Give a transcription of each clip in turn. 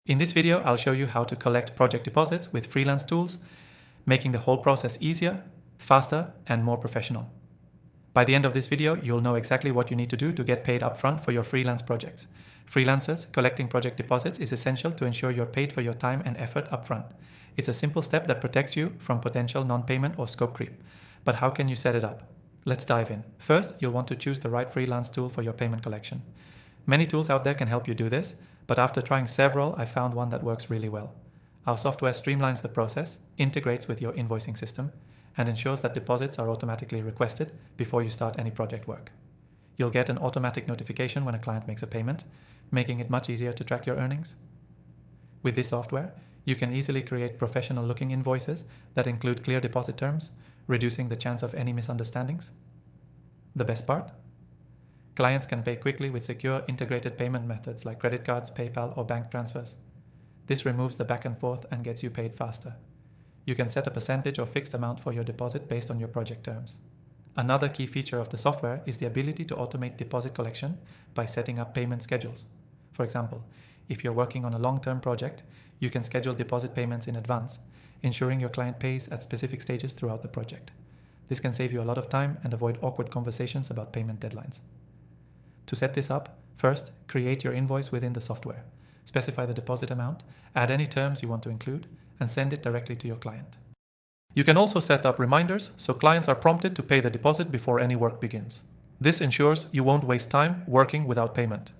In this video, I'll show you how to collect project deposits with freelance tools, making the whole process easier, faster, and more professional. By the end of this video, you'll know exactly what you need to do to get paid upfront for your freelance projects. Freelancers, collecting project deposits is essential to ensure you're paid for your time and effort upfront. It's a simple step that protects you from potential non-payment or scope creep. But how can you set it up? Let's dive in. First, you'll want to choose the right freelance tool for your payment collection. Many tools out there can help you do this, but after trying several, I found one that works really well. Our software streamlines the process, integrates with your invoicing system, and ensures that deposits are automatically requested before you start any project work. You'll get an automatic notification when a client makes a payment, making it much easier to track your earnings. With this software, you can easily create professional-looking invoices that include clear deposit terms, reducing the chance of any misunderstandings. The best part? Clients can pay quickly with secure integrated payment methods like credit cards, PayPal, or bank transfers. This removes the back and forth and gets you paid faster. You can set a percentage or fixed amount for your deposit based on your project terms. Another key feature of the software is the ability to automate deposit collection by setting up payment schedules. For example, if you're working on a long-term project, you can schedule deposit payments in advance, ensuring your client pays at specific stages throughout the project. This can save you a lot of time and avoid awkward conversations about payment deadlines. To set this up, first, create your invoice within the software. Specify the deposit amount, add any terms you want to include, and send it directly to your client. You can also set up reminders so clients are prompted to pay the deposit before any work begins. This ensures you won't waste time working without payment.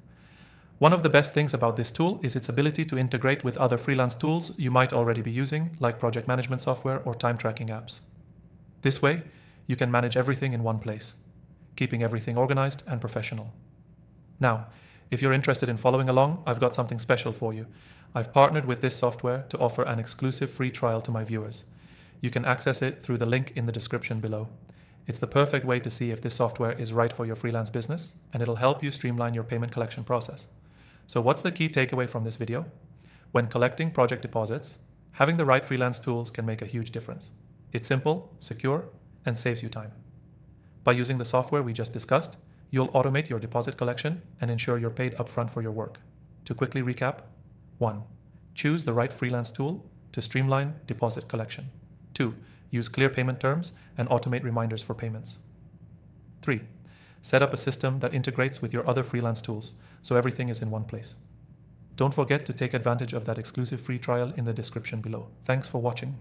One of the best things about this tool is its ability to integrate with other freelance tools you might already be using, like project management software or time tracking apps. This way, you can manage everything in one place, keeping everything organized and professional. Now, if you're interested in following along, I've got something special for you. I've partnered with this software to offer an exclusive free trial to my viewers. You can access it through the link in the description below. It's the perfect way to see if this software is right for your freelance business, and it'll help you streamline your payment collection process. So what's the key takeaway from this video? When collecting project deposits, having the right freelance tools can make a huge difference. It's simple, secure, and saves you time. By using the software we just discussed, you'll automate your deposit collection and ensure you're paid upfront for your work. To quickly recap, 1. Choose the right freelance tool to streamline deposit collection. 2. Use clear payment terms and automate reminders for payments. 3. Set up a system that integrates with your other freelance tools so everything is in one place. Don't forget to take advantage of that exclusive free trial in the description below. Thanks for watching.